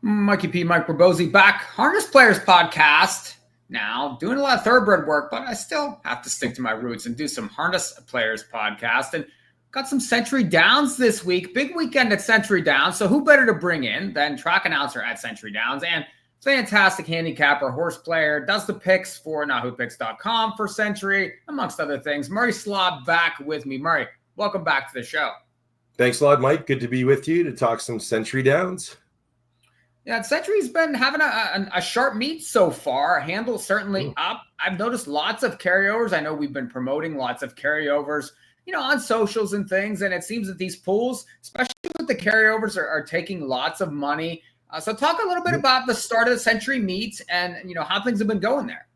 Mikey Mike Rabosi back, Harness Players Podcast. Now, doing a lot of thoroughbred work, but I still have to stick to my roots and do some Harness Players Podcast. And got some Century Downs this week. Big weekend at Century Downs. So who better to bring in than track announcer at Century Downs and fantastic handicapper, horse player, does the picks for NahooPicks.com for Century, amongst other things. Murray Slough back with me. Murray, welcome back to the show. Thanks a lot, Mike. Good to be with you to talk some Century Downs. Yeah, Century's been having a sharp meet so far. Handle certainly up. I've noticed lots of carryovers. I know we've been promoting lots of carryovers, on socials and things. And it seems that these pools, especially with the carryovers, are taking lots of money. So talk a little bit about the start of the Century meet and, how things have been going there.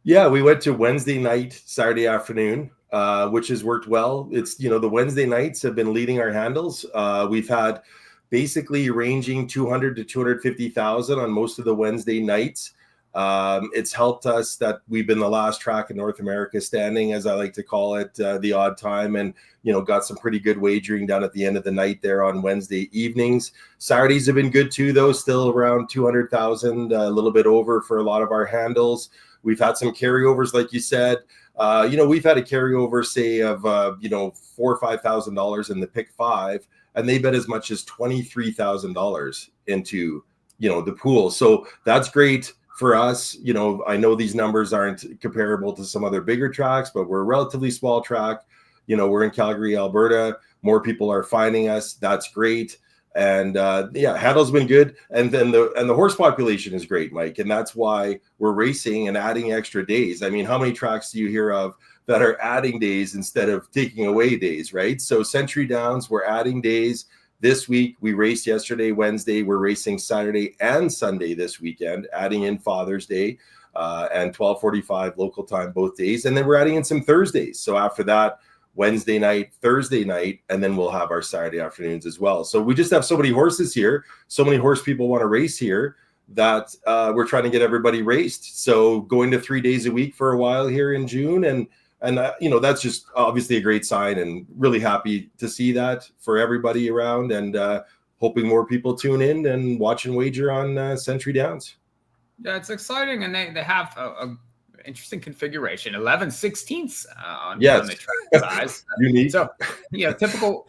Yeah, we went to Wednesday night, Saturday afternoon, which has worked well. It's, the Wednesday nights have been leading our handles. We've had basically ranging 200 to 250,000 on most of the Wednesday nights. It's helped us that we've been the last track in North America standing, as I like to call it, the odd time, and got some pretty good wagering done at the end of the night there on Wednesday evenings. Saturdays have been good too, though, still around 200,000, a little bit over for a lot of our handles. We've had some carryovers, like you said. We've had a carryover, say, of $4,000 or $5,000 in the pick five, and they bet as much as $23,000 into the pool. So that's great for us. I know these numbers aren't comparable to some other bigger tracks, but we're a relatively small track. We're in Calgary, Alberta. More people are finding us. That's great. And handle's been good, and then the horse population is great, Mike, and that's why we're racing and adding extra days. I mean, how many tracks do you hear of that are adding days instead of taking away days, right? So Century Downs, we're adding days this week. We raced yesterday, Wednesday. We're racing Saturday and Sunday this weekend, adding in Father's Day and 12:45 local time both days, and then we're adding in some Thursdays. So after that, Wednesday night, Thursday night, and then we'll have our Saturday afternoons as well. So we just have so many horses here, so many horse people want to race here that we're trying to get everybody raced. So going to 3 days a week for a while here in June, and that's just obviously a great sign, and really happy to see that for everybody around, and hoping more people tune in and watch and wager on Century Downs. Yeah, it's exciting, and they have a interesting configuration, 11/16 on the track size. Unique. So, typical.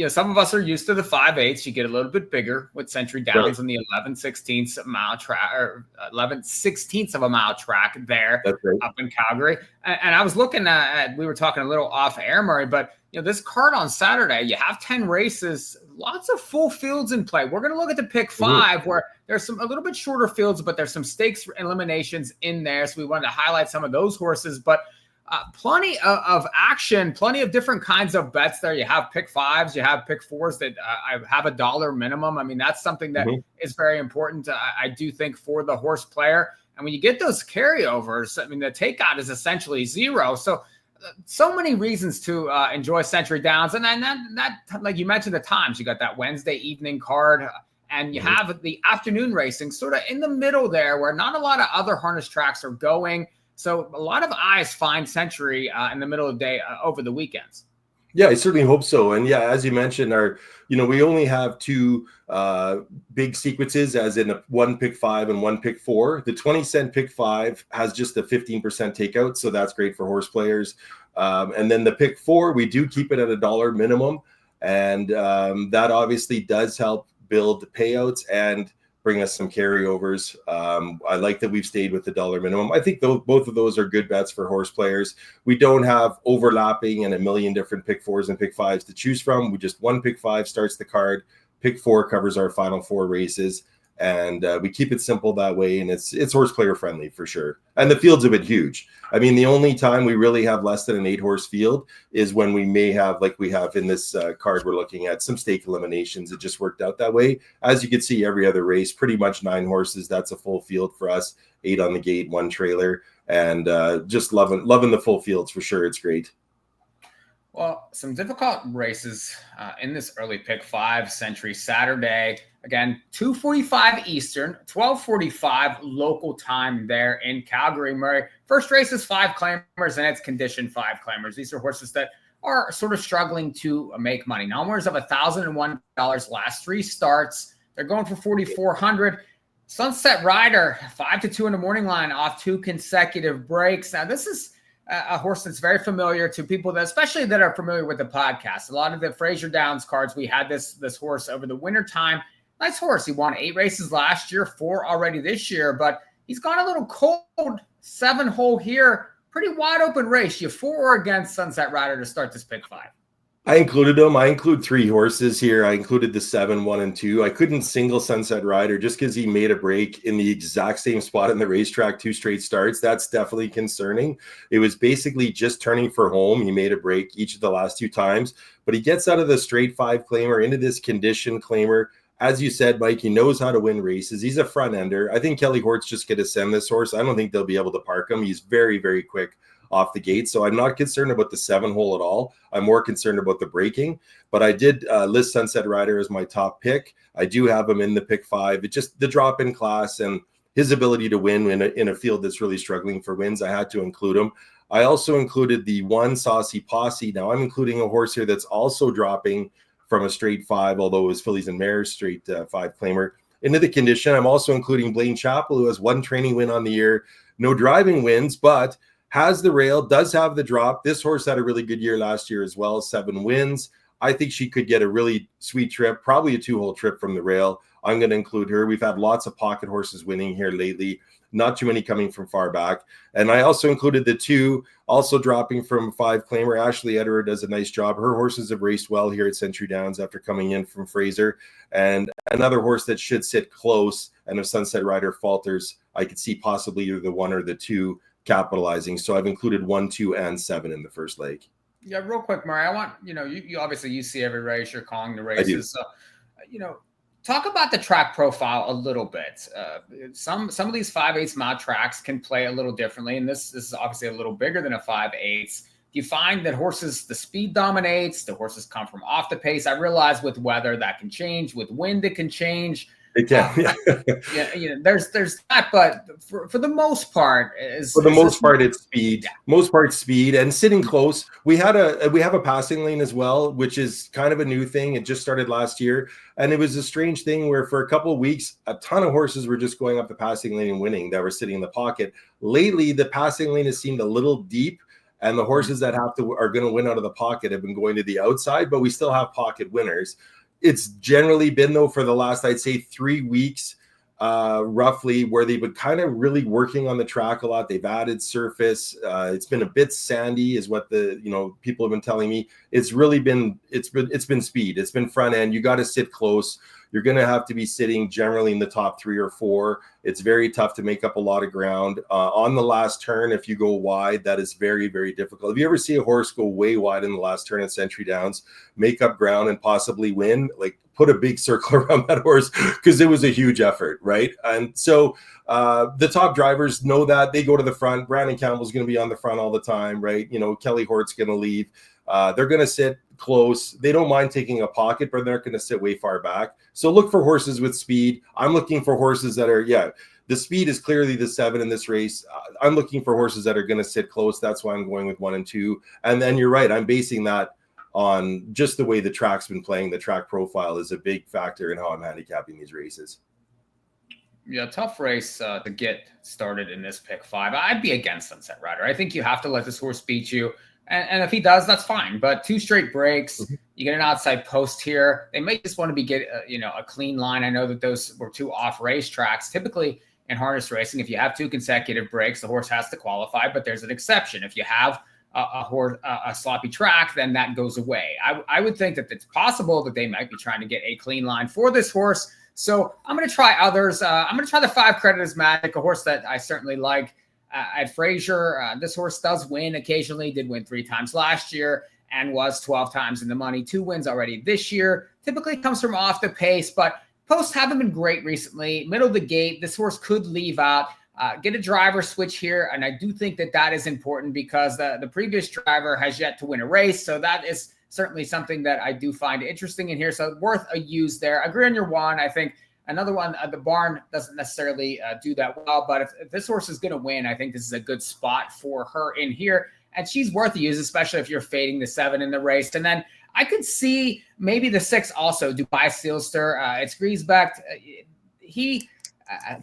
Some of us are used to the 5/8. You get a little bit bigger with Century Downs on the 11/16 mile track, or 11/16 of a mile track there up in Calgary. And I was looking at, we were talking a little off air, Murray, but this card on Saturday, you have 10 races, lots of full fields in play. We're going to look at the pick five, where there's some a little bit shorter fields, but there's some stakes eliminations in there. So we wanted to highlight some of those horses, but plenty of action, plenty of different kinds of bets there. You have pick fives, you have pick fours that have $1 minimum. I mean, that's something that is very important, I do think, for the horse player. And when you get those carryovers, I mean, the takeout is essentially zero. So many reasons to enjoy Century Downs. And then that, like you mentioned, the times, you got that Wednesday evening card, and you have the afternoon racing sort of in the middle there, where not a lot of other harness tracks are going. So a lot of eyes find Century in the middle of the day over the weekends. Yeah, I certainly hope so. And yeah, as you mentioned, we only have two big sequences, as in one pick five and one pick four. The 20-cent pick five has just a 15% takeout, so that's great for horse players. And then the pick four, we do keep it at $1 minimum, and that obviously does help build the payouts and bring us some carryovers. I like that we've stayed with the $1 minimum. I think both of those are good bets for horse players. We don't have overlapping and a million different pick fours and pick fives to choose from. We just one pick five starts the card. Pick four covers our final four races. And we keep it simple that way, and it's horse player friendly for sure. And the fields have been huge. I mean, the only time we really have less than an 8-horse field is when we may have, like we have in this card we're looking at, some stake eliminations. It just worked out that way. As you can see, every other race, pretty much 9 horses. That's a full field for us. 8 on the gate, 1 trailer, and just loving the full fields for sure. It's great. Well, some difficult races in this early pick five, Century Saturday. Again, 2:45 Eastern, 12:45 local time there in Calgary, Murray. First race is 5 claimers, and it's condition 5 claimers. These are horses that are sort of struggling to make money. Numbers of $1,001 last 3 starts. They're going for 4,400. Sunset Rider, 5-2 in the morning line off 2 consecutive breaks. Now, this is a horse that's very familiar to people that, especially that are familiar with the podcast. A lot of the Fraser Downs cards, we had this horse over the wintertime. Nice horse. He won 8 races last year, 4 already this year, but he's gone a little cold. 7-hole here. Pretty wide open race. You for or against Sunset Rider to start this pick 5? I included them. I include 3 horses here. I included the 7, 1, and 2. I couldn't single Sunset Rider just because he made a break in the exact same spot in the racetrack, 2 straight starts. That's definitely concerning. It was basically just turning for home. He made a break each of the last 2 times, but he gets out of the straight 5 claimer into this condition claimer. As you said, Mike, he knows how to win races. He's a front ender. I think Kelly Hort's just going to send this horse. I don't think they'll be able to park him. He's very, very quick off the gate. So I'm not concerned about the 7-hole at all. I'm more concerned about the braking. But I did list Sunset Rider as my top pick. I do have him in the pick 5. It just the drop in class and his ability to win in a field that's really struggling for wins. I had to include him. I also included the 1 Saucy Posse. Now I'm including a horse here that's also dropping from a straight 5, although it was Fillies and Mares straight 5 claimer into the condition. I'm also including Blaine Chappell, who has 1 training win on the year, no driving wins, but has the rail, does have the drop. This horse had a really good year last year as well, 7 wins. I think she could get a really sweet trip, probably a 2-hole trip from the rail. I'm going to include her. We've had lots of pocket horses winning here lately, not too many coming from far back. And I also included the 2 also dropping from 5 claimer. Ashley Ederer does a nice job. Her horses have raced well here at Century Downs after coming in from Fraser. And another horse that should sit close. And if Sunset Rider falters, I could see possibly either the 1 or the 2 capitalizing. So I've included 1, 2, and 7 in the first leg. Yeah, real quick, Murray. I want, you obviously you see every race, you're calling the races. So, talk about the track profile a little bit. Some of these 5/8 mile tracks can play a little differently, and this is obviously a little bigger than a 5/8. Do you find that the speed dominates, the horses come from off the pace? I realize with weather that can change, with wind it can change. It can, there's that, but for the most part, it's speed. Yeah. Most part, speed and sitting close. We have a passing lane as well, which is kind of a new thing. It just started last year, and it was a strange thing where for a couple of weeks, a ton of horses were just going up the passing lane and winning that were sitting in the pocket. Lately, the passing lane has seemed a little deep, and the horses that are going to win out of the pocket have been going to the outside, but we still have pocket winners. It's generally been, though, for the last, I'd say, 3 weeks, roughly, where they've been kind of really working on the track a lot. They've added surface. It's been a bit sandy, is what people have been telling me. It's been speed. It's been front end. You got to sit close. You're going to have to be sitting generally in the top 3 or 4. It's very tough to make up a lot of ground. On the last turn, if you go wide, that is very, very difficult. If you ever see a horse go way wide in the last turn at Century Downs, make up ground and possibly win, like put a big circle around that horse because it was a huge effort, right? And so the top drivers know that. They go to the front. Brandon Campbell's going to be on the front all the time, right? Kelly Hort's going to leave. They're going to sit close. They don't mind taking a pocket, but they're not going to sit way far back. So look for horses with speed. I'm looking for horses that are, the speed is clearly the 7 in this race. I'm looking for horses that are going to sit close. That's why I'm going with 1 and 2. And then you're right. I'm basing that on just the way the track's been playing. The track profile is a big factor in how I'm handicapping these races. Yeah, tough race to get started in this pick 5. I'd be against Sunset Rider. I think you have to let this horse beat you. And if he does, that's fine. But 2 straight breaks, you get an outside post here. They may just want to get a clean line. I know that those were 2 off racetracks. Typically in harness racing, if you have 2 consecutive breaks, the horse has to qualify. But there's an exception. If you have a sloppy track, then that goes away. I would think that it's possible that they might be trying to get a clean line for this horse. So I'm going to try others. I'm going to try the 5 Creditors Magic, a horse that I certainly like. At Fraser, this horse does win occasionally, did win 3 times last year and was 12 times in the money. 2 wins already this year. Typically comes from off the pace, but posts haven't been great recently. Middle of the gate, this horse could leave out. Get a driver switch here, and I do think that is important because the previous driver has yet to win a race, so that is certainly something that I do find interesting in here, so worth a use there. I agree on your 1. I think another one, the barn doesn't necessarily do that well, but if this horse is going to win, I think this is a good spot for her in here. And she's worth a use, especially if you're fading the 7 in the race. And then I could see maybe the 6 also, Dubai Steelster. It's Griesbeck. He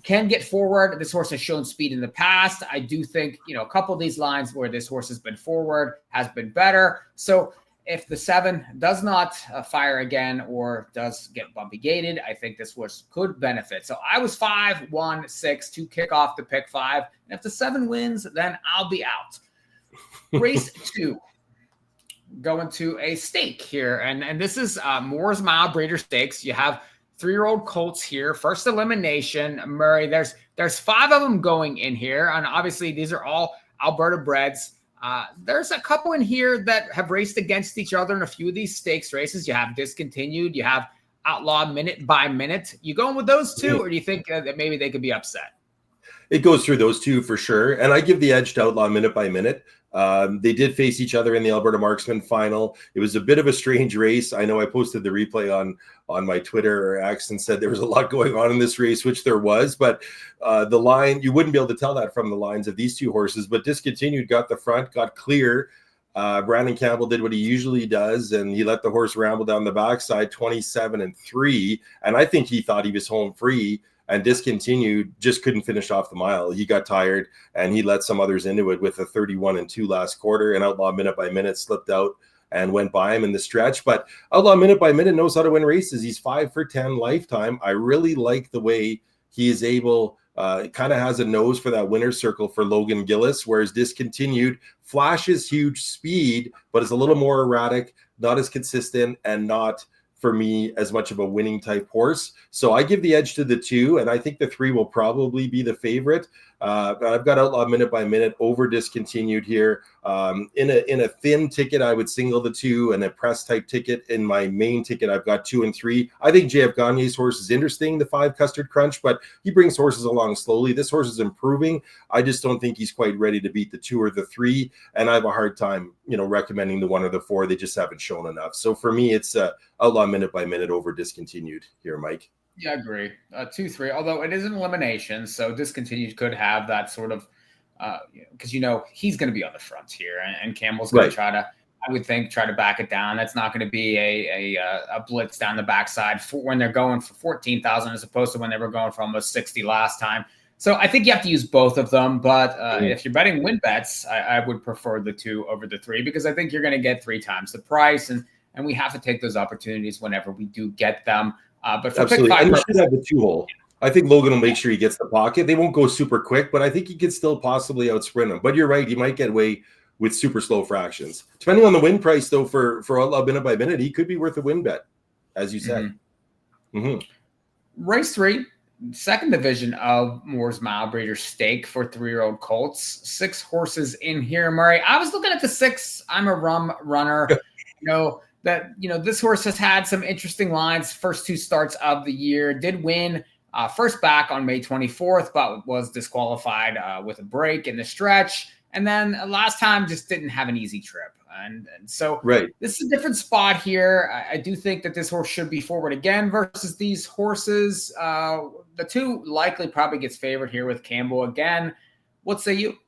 can get forward. This horse has shown speed in the past. I do think, a couple of these lines where this horse has been forward has been better. So if the 7 does not fire again or does get bumpy gated, I think this horse could benefit. So I was 5, 1, 6 to kick off the pick 5. And if the 7 wins, then I'll be out. Race 2. Going to a stake here. And this is Moore's Mile Breeder Stakes. You have 3-year-old colts here. First elimination. Murray, there's 5 of them going in here. And obviously these are all Alberta breds. There's a couple in here that have raced against each other in a few of these stakes races. You have Discontinued. You have Outlaw Minute by Minute. You going with those 2, or do you think that maybe they could be upset? It goes through those 2 for sure. And I give the edge to Outlaw Minute by Minute. They did face each other in the Alberta Marksman final. It was a bit of a strange race. I know I posted the replay on my Twitter or X and said there was a lot going on in this race, which there was, but the line, you wouldn't be able to tell that from the lines of these 2 horses, but Discontinued got the front, got clear. Brandon Campbell did what he usually does, and he let the horse ramble down the backside, 27-3. And I think he thought he was home free, and Discontinued just couldn't finish off the mile. He got tired, and he let some others into it with a 31-2 last quarter, and Outlaw Minute by Minute slipped out and went by him in the stretch. But Outlaw Minute by Minute knows how to win races. He's 5 for 10 lifetime. I really like the way he is able, kind of has a nose for that winner's circle for Logan Gillis, whereas Discontinued flashes huge speed, but is a little more erratic, not as consistent, and not, for me, as much of a winning type horse. So I give the edge to the 2, and I think the 3 will probably be the favorite. But I've got Outlaw Minute by Minute over Discontinued here. In a thin ticket, I would single the 2, and a press type ticket in my main ticket, I've got 2 and 3. I think JF Gagne's horse is interesting, the 5 Custard Crunch, but he brings horses along slowly. This horse is improving. I just don't think he's quite ready to beat the 2 or the 3, and I have a hard time, recommending the 1 or the 4. They just haven't shown enough. So for me, it's Outlaw Minute by Minute over Discontinued here, Mike. Yeah, I agree. 2, 3, although it is an elimination, so Discontinued could have that sort of, because he's going to be on the front here, and Campbell's going to try to, I would think, try to back it down. That's not going to be a blitz down the backside for when they're going for 14,000 as opposed to when they were going for almost 60 last time. So I think you have to use both of them, but if you're betting win bets, I would prefer the 2 over the 3, because I think you're going to get 3 times the price, and we have to take those opportunities whenever we do get them. But for absolutely, pick 5, and you should have the 2 hole. I think Logan will make sure he gets the pocket. They won't go super quick, but I think he could still possibly outsprint him. But you're right, he might get away with super slow fractions. Depending on the win price, though, for Outlaw Minute by Minute, he could be worth a win bet, as you said. Race 3, second division of Moore's Mile Breeder Stake for 3-year-old colts. 6 horses in here, Murray. I was looking at the 6. I'm a rum runner. This horse has had some interesting lines. First 2 starts of the year, did win first back on May 24th, but was disqualified with a break in the stretch. And then last time just didn't have an easy trip. And so this is a different spot here. I do think that this horse should be forward again versus these horses. The 2 likely probably gets favored here with Campbell again. What say you?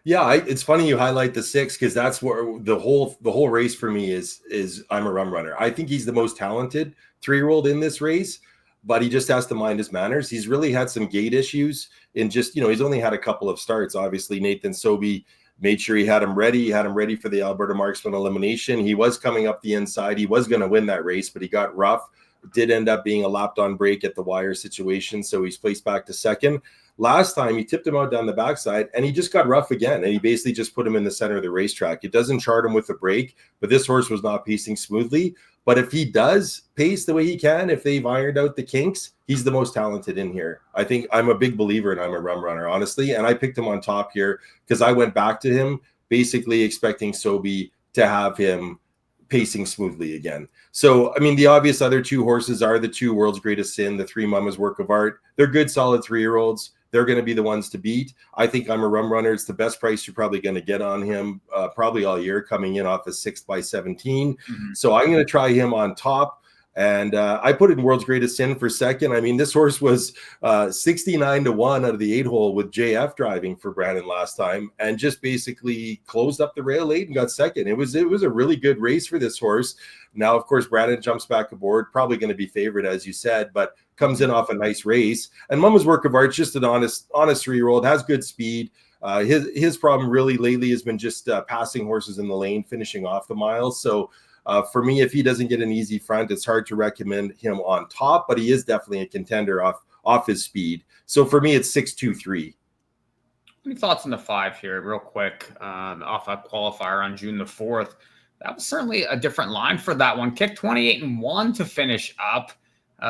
Yeah, it's funny you highlight the 6, because that's where the whole race for me is I'm a rum runner. I think he's the most talented 3-year-old in this race, but he just has to mind his manners. He's really had some gait issues in just, he's only had a couple of starts. Obviously, Nathan Sobey made sure he had him ready. He had him ready for the Alberta Marksman elimination. He was coming up the inside. He was going to win that race, but he got rough. Did end up being a lapped on break at the wire situation, so he's placed back to 2nd. Last time, he tipped him out down the backside, and he just got rough again, and he basically just put him in the center of the racetrack. It doesn't chart him with a break, but this horse was not pacing smoothly. But if he does pace the way he can, if they've ironed out the kinks, he's the most talented in here. I think I'm a big believer in I'm a rum runner, honestly, and I picked him on top here because I went back to him basically expecting Sobey to have him pacing smoothly again. So, I mean, the obvious other 2 horses are the 2 World's Greatest Sin, the 3 Mamas Work of Art. They're good, solid 3-year-olds. They're going to be the ones to beat. I think I'm a rum runner. It's the best price you're probably going to get on him probably all year, coming in off a 6th by 17. So I'm going to try him on top. And I put in World's Greatest Sin for second. I mean, this horse was 69-1 out of the 8-hole with JF driving for Brandon last time, and just basically closed up the rail late and got second. It was a really good race for this horse. Now, of course, Brandon jumps back aboard, probably going to be favored, as you said, but comes in off a nice race. And Mama's Work of Art, just an honest 3-year-old, has good speed. His problem really lately has been just passing horses in the lane, finishing off the miles. So for me, if he doesn't get an easy front, it's hard to recommend him on top, but he is definitely a contender off his speed. So for me, it's 6-2-3. Any thoughts on the 5 here, real quick, off a qualifier on June the 4th? That was certainly a different line for that one. Kicked 28-1 to finish up.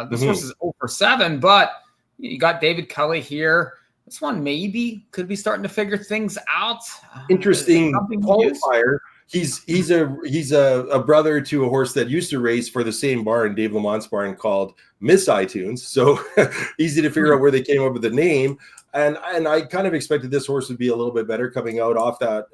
This horse is 0-7, but you got David Kelly here. This one maybe could be starting to figure things out. Interesting qualifier. He's a brother to a horse that used to race for the same barn, Dave Lamont's barn, called Miss iTunes. So easy to figure out where they came up with the name. And I kind of expected this horse would be a little bit better coming out off that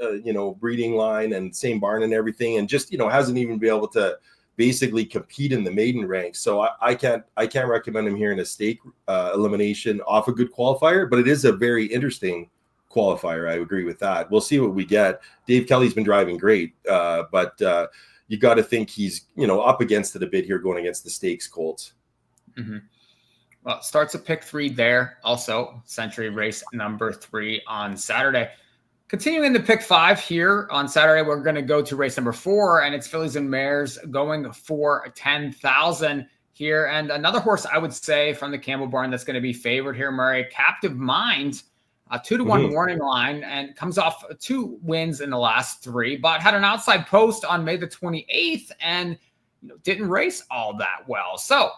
breeding line and same barn and everything, and just hasn't even been able to basically compete in the maiden ranks. So I can't recommend him here in a stake elimination off a good qualifier, but it is a very interesting qualifier. I agree with that. We'll see what we get. Dave Kelly's been driving great, but you got to think he's up against it a bit here going against the stakes colts. Mm-hmm. Well, starts at pick 3 there. Also, Century race number 3 on Saturday. Continuing to pick 5 here on Saturday, we're going to go to race number 4, and it's Fillies and Mares going for 10,000 here. And another horse I would say from the Campbell barn that's going to be favored here, Murray, Captive Mind, a 2-1 warning line, and comes off 2 wins in the last 3, but had an outside post on May the 28th and didn't race all that well. So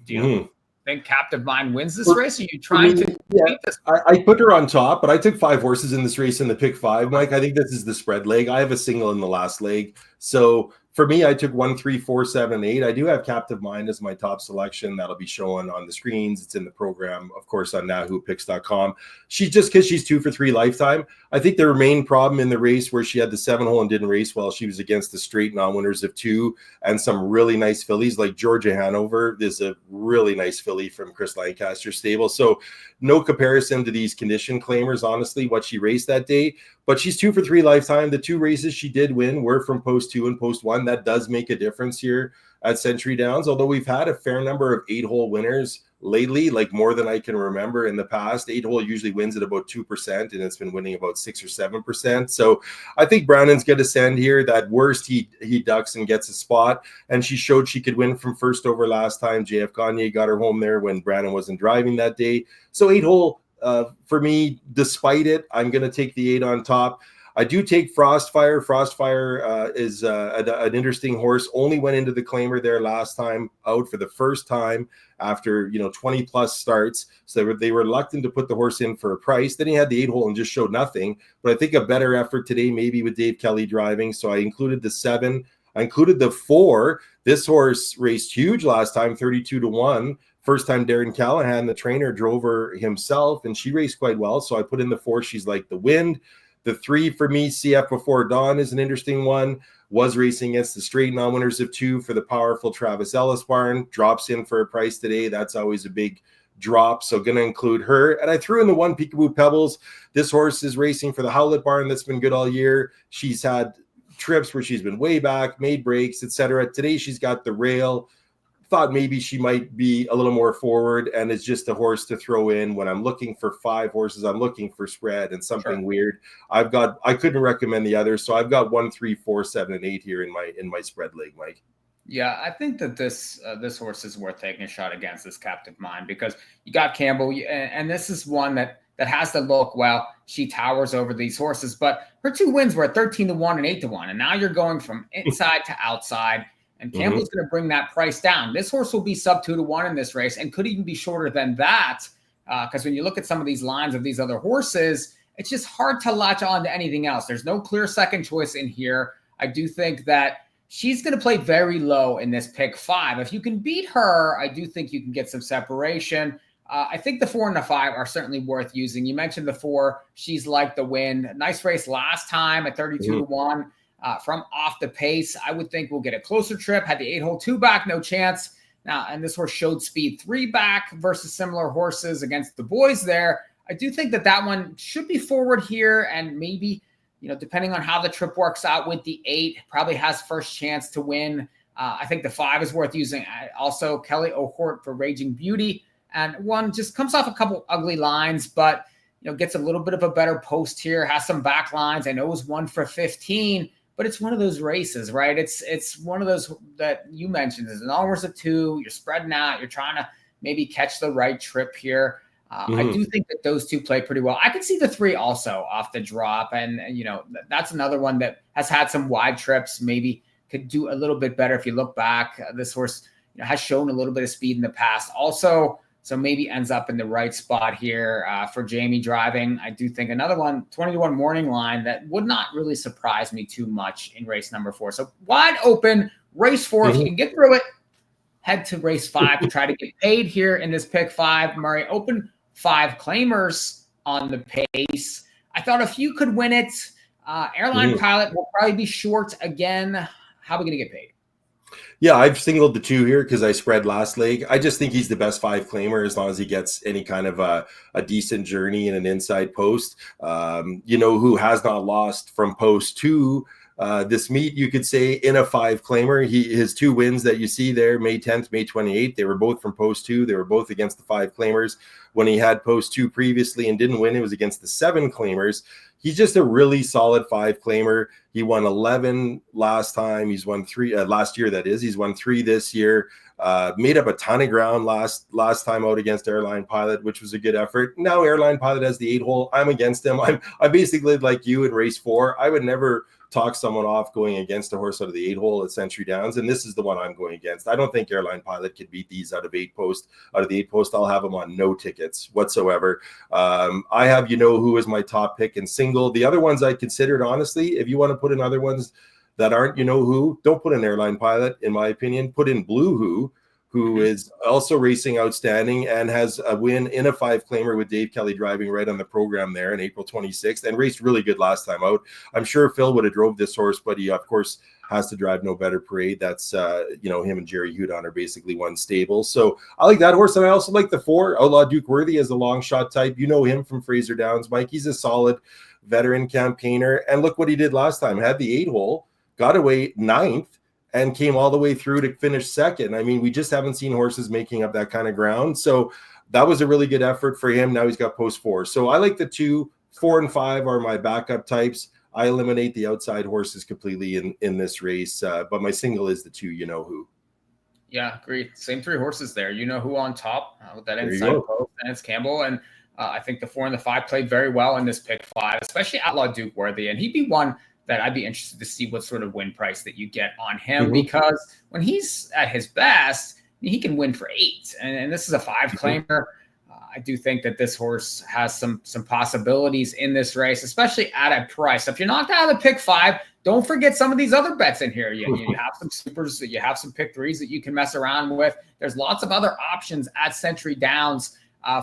do you think Captive Mind wins this race? Are you trying to beat this? I put her on top, but I took 5 horses in this race in the pick 5, Mike. I think this is the spread leg. I have a single in the last leg. So for me, I took 1, 3, 4, 7, 8. I do have Captive Mind as my top selection. That'll be shown on the screens. It's in the program, of course, on NahooPicks.com. She's just because she's 2 for 3 lifetime. I think the main problem in the race where she had the 7-hole and didn't race well, she was against the straight non-winners of 2 and some really nice fillies like Georgia Hanover. There's a really nice filly from Chris Lancaster's stable. So no comparison to these condition claimers, honestly, what she raced that day. But she's 2 for 3 lifetime. The 2 races she did win were from post 2 and post 1. That does make a difference here at Century Downs, although we've had a fair number of 8-hole winners lately, like more than I can remember in the past. 8-hole usually wins at about 2%, and it's been winning about 6 or 7%. So I think Brandon's going to send here. That worst, he ducks and gets a spot, and she showed she could win from first over last time. JF Gagne got her home there when Brandon wasn't driving that day. So 8-hole, for me, despite it, I'm going to take the 8 on top. I do take Frostfire. Frostfire is an interesting horse. Only went into the claimer there last time out for the first time after 20 plus starts. So they were reluctant to put the horse in for a price. Then he had the 8-hole and just showed nothing. But I think a better effort today, maybe with Dave Kelly driving. So I included the 7. I included the 4. This horse raced huge last time, 32-1. First time Darren Callahan, the trainer, drove her himself, and she raced quite well. So I put in the 4. She's like the wind. The 3 for me, CF Before Dawn, is an interesting one. Was racing against the straight non-winners of 2 for the powerful Travis Ellis barn. Drops in for a price today. That's always a big drop. So going to include her. And I threw in the 1 Peekaboo Pebbles. This horse is racing for the Howlett barn. That's been good all year. She's had trips where she's been way back, made breaks, etc. Today she's got the rail. Thought maybe she might be a little more forward, and it's just a horse to throw in when I'm looking for 5 horses. I'm looking for spread and something weird. I couldn't recommend the others, so I've got 1, 3, 4, 7, and 8 here in my spread leg, Mike. Yeah, I think that this horse is worth taking a shot against, this Captive Mind, because you got Campbell, and this is one that has the look. Well, she towers over these horses, but her 2 wins were at 13-1 and 8-1, and now you're going from inside to outside. And Campbell's going to bring that price down. This horse will be sub 2-1 in this race and could even be shorter than that. Because when you look at some of these lines of these other horses, it's just hard to latch on to anything else. There's no clear second choice in here. I do think that she's going to play very low in this pick 5. If you can beat her, I do think you can get some separation. I think the 4 and the 5 are certainly worth using. You mentioned the 4. She's like the wind. Nice race last time at 32-1. from off the pace. I would think we'll get a closer trip. Had the 8-hole 2 back, no chance. Now, and this horse showed speed 3 back versus similar horses against the boys there. I do think that one should be forward here, and maybe, depending on how the trip works out with the 8, probably has first chance to win. I think the 5 is worth using. Also, Kelly O'Hort for Raging Beauty. And 1 just comes off a couple ugly lines, but, gets a little bit of a better post here, has some back lines. I know it was 1 for 15, but it's one of those races, right? It's one of those that you mentioned. There's an almost a 2. You're spreading out. You're trying to maybe catch the right trip here. I do think that those 2 play pretty well. I could see the 3 also off the drop. And, that's another one that has had some wide trips, maybe could do a little bit better if you look back. This horse has shown a little bit of speed in the past also. So maybe ends up in the right spot here for Jamie driving. I do think another one, 20-1 morning line, that would not really surprise me too much in race number 4. So wide open, race 4. If you can get through it, head to race 5 to try to get paid here in this pick 5. Murray, open 5 claimers on the pace. I thought if you could win it, Airline Pilot will probably be short again. How are we going to get paid? Yeah, I've singled the 2 here because I spread last leg. I just think he's the best 5 claimer as long as he gets any kind of a decent journey in an inside post. Who has not lost from post 2 this meet, you could say, in a 5 claimer. His 2 wins that you see there, May 10th, May 28th, they were both from post 2. They were both against the 5 claimers. When he had post 2 previously and didn't win, it was against the 7 claimers. He's just a really solid 5 claimer. He won 11 last time. He's won 3 last year. That is, he's won 3 this year. Made up a ton of ground last time out against Airline Pilot, which was a good effort. Now Airline Pilot has the 8-hole. I'm against him. I'm basically like you in race 4. I would never talk someone off going against a horse out of the 8-hole at Century Downs, and this is the one I'm going against. I don't think Airline Pilot could beat these out of 8 post. Out of the 8 post, I'll have him on no tickets whatsoever. I have who is my top pick in single. The other ones I considered, honestly, if you want to put in other ones that aren't who, don't put in Airline Pilot, in my opinion. Put in Blue who is also racing outstanding and has a win in a 5 claimer with Dave Kelly driving right on the program there on April 26th, and raced really good last time out. I'm sure Phil would have drove this horse, but he of course has to drive No Better Parade. That's him and Jerry Hudon are basically one stable. So I like that horse, and I also like the 4, Outlaw Duke Worthy, as a long shot type. You know him from Fraser Downs, Mike. He's a solid veteran campaigner, and look what he did last time. Had the 8-hole, got away 9th, and came all the way through to finish 2nd. I mean, we just haven't seen horses making up that kind of ground. So that was a really good effort for him. Now he's got post 4. So I like the 2, 4, and 5 are my backup types. I eliminate the outside horses completely in this race. But my single is the 2, who. Yeah, agreed. Same 3 horses there. Who on top with that inside post, and it's Campbell. And I think the 4 and the 5 played very well in this pick 5, especially Outlaw Duke Worthy. And he'd be one that I'd be interested to see what sort of win price that you get on him, because when he's at his best, he can win for 8. And this is a 5 claimer. I do think that this horse has some possibilities in this race, especially at a price. So if you're knocked out of the pick 5, don't forget some of these other bets in here. You have some supers, you have some pick 3s that you can mess around with. There's lots of other options at Century Downs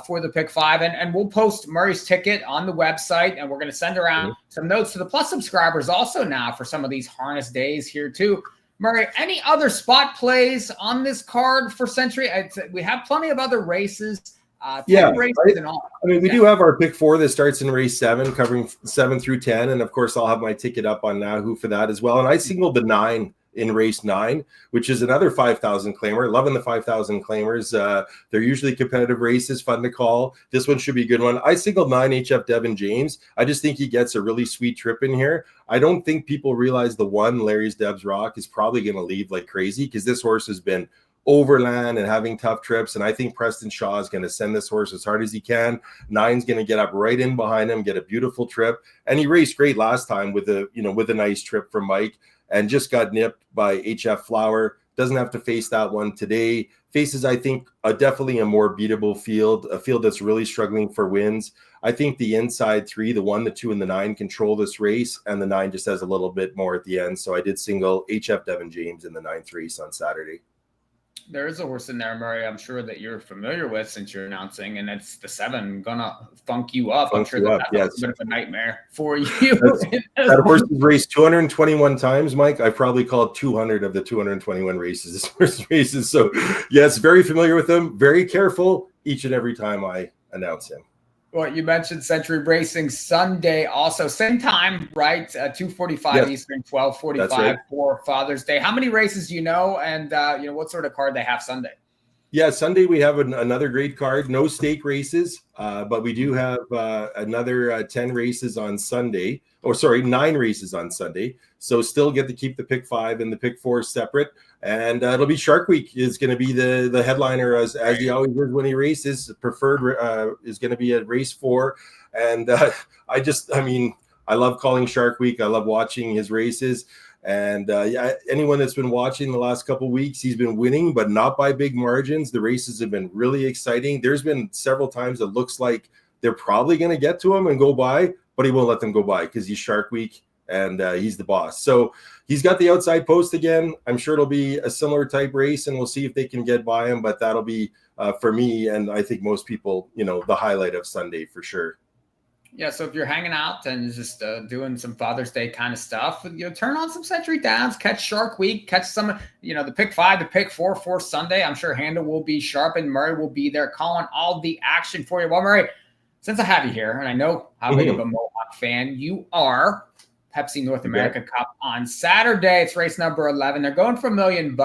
for the pick 5, and we'll post Murray's ticket on the website, and we're going to send around some notes to the Plus subscribers also now for some of these harness days here too. Murray, any other spot plays on this card for Century? We have plenty of other races. Races and all. I mean, we do have our pick 4 that starts in race 7, covering 7 through 10, and of course I'll have my ticket up on Yahoo for that as well. And I singled the 9 in race 9, which is another 5,000 claimer. Loving the 5,000 claimers. They're usually competitive races, fun to call. This one should be a good one. I singled 9 HF Devin James. I just think he gets a really sweet trip in here. I don't think people realize the 1, Larry's Debs Rock, is probably going to leave like crazy, because this horse has been overland and having tough trips, and I think Preston Shaw is going to send this horse as hard as he can. 9's going to get up right in behind him, get a beautiful trip, and he raced great last time with a nice trip from Mike, and just got nipped by HF Flower. Doesn't have to face that one today. Faces, I think, definitely a more beatable field, a field that's really struggling for wins. I think the inside 3, the 1, the 2, and the 9 control this race, and the 9 just has a little bit more at the end. So I did single HF Devin James in the 9-3 on Saturday. There is a horse in there, Murray, I'm sure that you're familiar with since you're announcing, and it's the 7, Gonna Funk You Up. I'm sure that's yes. a bit of a nightmare for you. That horse has raced 221 times, Mike. I probably called 200 of the 221 races, this horse's races. So, yes, very familiar with him. Very careful each and every time I announce him. Well, you mentioned Century Racing Sunday also. Same time, right? 2:45 Eastern, 12:45 for Father's Day. How many races do you know? And, what sort of card they have Sunday? Yeah, Sunday we have another great card. No stake races, but we do have another 10 races on Sunday. 9 races on Sunday. So still get to keep the pick 5 and the pick 4 separate. And it'll be Shark Week is going to be the headliner as he always is when he races. Preferred is going to be at race 4. And I love calling Shark Week. I love watching his races. And anyone that's been watching the last couple of weeks, he's been winning, but not by big margins. The races have been really exciting. There's been several times it looks like they're probably going to get to him and go by, but he won't let them go by because he's Shark Week and he's the boss. So he's got the outside post again. I'm sure it'll be a similar type race, and we'll see if they can get by him. But that'll be for me, and I think most people, the highlight of Sunday for sure. Yeah, so if you're hanging out and just doing some Father's Day kind of stuff, turn on some Century Downs, catch Shark Week, catch some, the pick 5, the pick 4 for Sunday. I'm sure Handel will be sharp and Murray will be there calling all the action for you. Well, Murray, since I have you here, and I know how big of a Mohawk fan you are, Pepsi North America Cup on Saturday. It's race number 11. They're going for $1 million.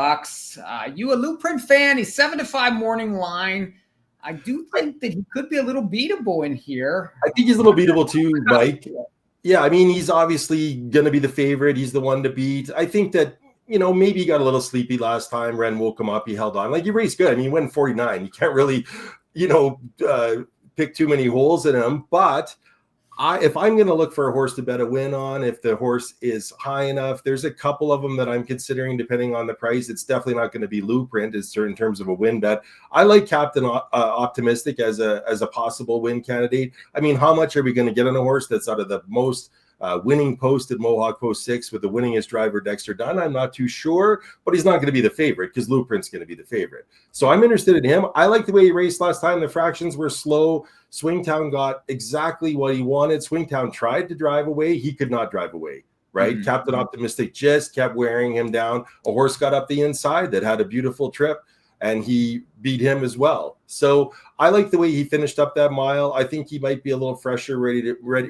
You a Blueprint fan? He's 7-5 morning line. I do think that he could be a little beatable in here. I think he's a little beatable too, Mike. Yeah, I mean, he's obviously going to be the favorite. He's the one to beat. I think that, maybe he got a little sleepy last time. Ren woke him up. He held on. He raced good. I mean, he went 49. You can't really, pick too many holes in him. But if I'm going to look for a horse to bet a win on, if the horse is high enough, there's a couple of them that I'm considering depending on the price. It's definitely not going to be Blueprint in terms of a win bet. I like Captain Optimistic as a possible win candidate. I mean, how much are we going to get on a horse that's out of the most winning post at Mohawk Post 6 with the winningest driver Dexter Dunn? I'm not too sure, but he's not going to be the favorite because Blueprint's going to be the favorite. So I'm interested in him. I like the way he raced last time. The fractions were slow. Swingtown got exactly what he wanted. Swingtown tried to drive away. He could not drive away, right? Captain Optimistic just kept wearing him down. A horse got up the inside that had a beautiful trip, and he beat him as well. So I like the way he finished up that mile. I think he might be a little fresher,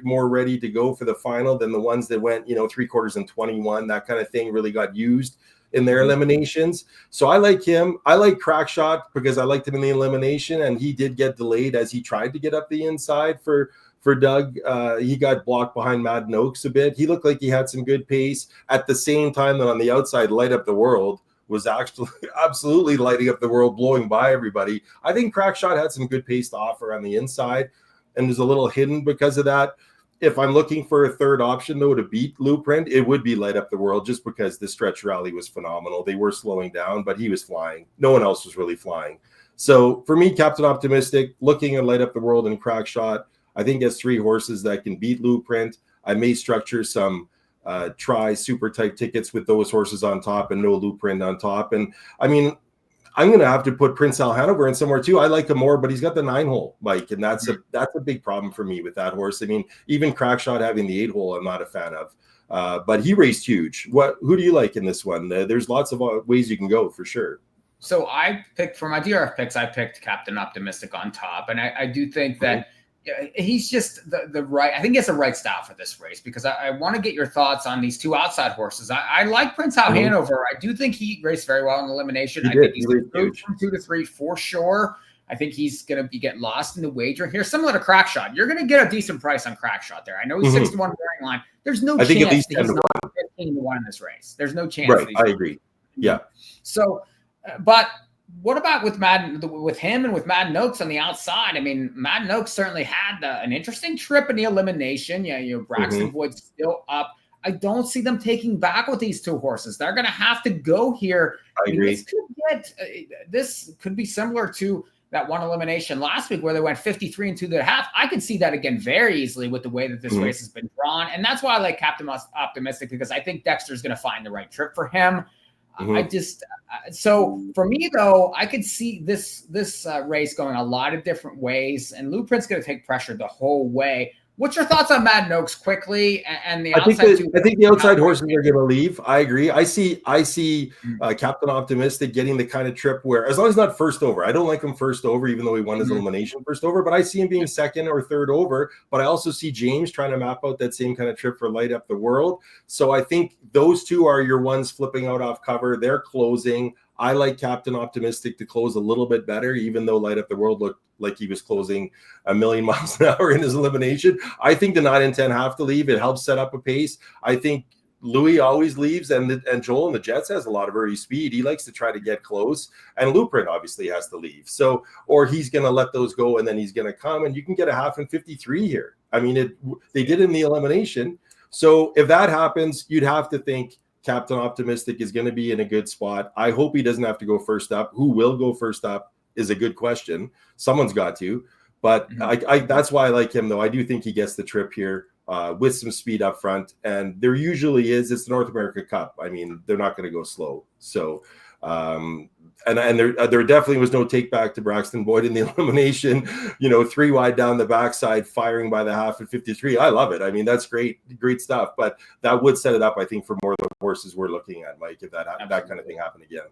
more ready to go for the final than the ones that went, 3/4 and 21. That kind of thing really got used in their eliminations. So I like him. I like Crackshot because I liked him in the elimination, and he did get delayed as he tried to get up the inside for Doug. He got blocked behind Madden Oaks a bit. He looked like he had some good pace at the same time that on the outside, Light Up the World was actually absolutely lighting up the world, blowing by everybody. I think Crackshot had some good pace to offer on the inside and was a little hidden because of that. If I'm looking for a third option, though, to beat Blueprint, it would be Light Up the World just because the stretch rally was phenomenal. They were slowing down, but he was flying. No one else was really flying. So for me, Captain Optimistic, looking at Light Up the World and Crackshot, I think has 3 horses that can beat Blueprint. I may structure some try super type tickets with those horses on top and no Blueprint on top. And I mean, I'm going to have to put Prince Al Hanover in somewhere too. I like him more, but he's got the 9-hole, Mike, and that's a big problem for me with that horse. I mean, even Crackshot having the 8-hole, I'm not a fan of. But he raced huge. Who do you like in this one? There's lots of ways you can go for sure. So I picked for my DRF picks. I picked Captain Optimistic on top, and I do think that. He's just the right. I think he has the right style for this race because I want to get your thoughts on these 2 outside horses. I like Prince Al Hanover. I do think he raced very well in elimination. I think he's improved from 2 to 3 for sure. I think he's going to get lost in the wager here, similar to Crackshot. You're going to get a decent price on Crackshot there. I know he's 6 to 1 wearing line. There's no chance that he's not 15 to 1 in this race. There's no chance. Right, I agree. Yeah. So, but. What about with him and with Madden Oaks on the outside? I mean, Madden Oaks certainly had an interesting trip in the elimination. Yeah, Braxton Voigt's still up. I don't see them taking back with these 2 horses. They're going to have to go here. I agree. This could be similar to that one elimination last week where they went 53 and 2.5. I could see that again very easily with the way that this race has been drawn. And that's why I like Captain Optimistic because I think Dexter's going to find the right trip for him. I just so for me though, I could see this race going a lot of different ways, and Blueprint's going to take pressure the whole way. What's your thoughts on Mad Oaks quickly and the outside? I think the outside horses are going to leave. I agree. I see Captain Optimistic getting the kind of trip where, as long as it's not first over, I don't like him first over, even though he won his elimination first over, but I see him being second or third over. But I also see James trying to map out that same kind of trip for Light Up the World. So I think those two are your ones flipping out off cover. They're closing. I like Captain Optimistic to close a little bit better, even though Light Up the World looked like he was closing a million miles an hour in his elimination. I think the 9 and 10 have to leave. It helps set up a pace. I think Louis always leaves, and Joel and the Jets has a lot of early speed. He likes to try to get close, and Blueprint obviously has to leave. So, or he's going to let those go, and then he's going to come, and you can get a half and 53 here. I mean, they did in the elimination. So if that happens, you'd have to think Captain Optimistic is going to be in a good spot. I hope he doesn't have to go first up. Who will go first up is a good question. Someone's got to, but that's why I like him, though. I do think he gets the trip here with some speed up front, and there usually is. It's the North America Cup. I mean, they're not going to go slow. So, and there definitely was no take back to Braxton Boyd in the elimination. 3 wide down the backside, firing by the half at 53. I love it. I mean, that's great stuff. But that would set it up, I think, for more of the horses we're looking at, Mike, if that kind of thing happened again.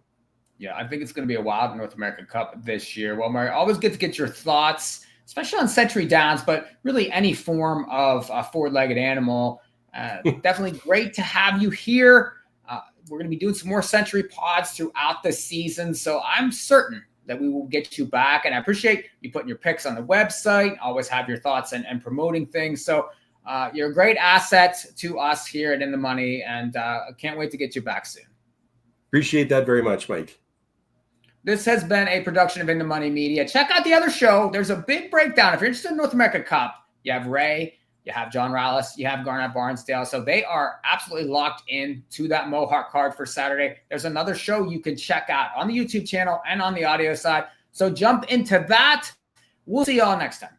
Yeah, I think it's going to be a wild North American Cup this year. Well, Murray, always good to get your thoughts, especially on Century Downs, but really any form of a four-legged animal. Definitely great to have you here. We're going to be doing some more Century pods throughout the season, so I'm certain that we will get you back. And I appreciate you putting your picks on the website. Always have your thoughts and promoting things. So you're a great asset to us here at In the Money, and I can't wait to get you back soon. Appreciate that very much, Mike. This has been a production of In the Money Media. Check out the other show. There's a big breakdown. If you're interested in North America Cup, you have Ray, you have John Rallis, you have Garnett Barnsdale. So they are absolutely locked in to that Mohawk card for Saturday. There's another show you can check out on the YouTube channel and on the audio side. So jump into that. We'll see you all next time.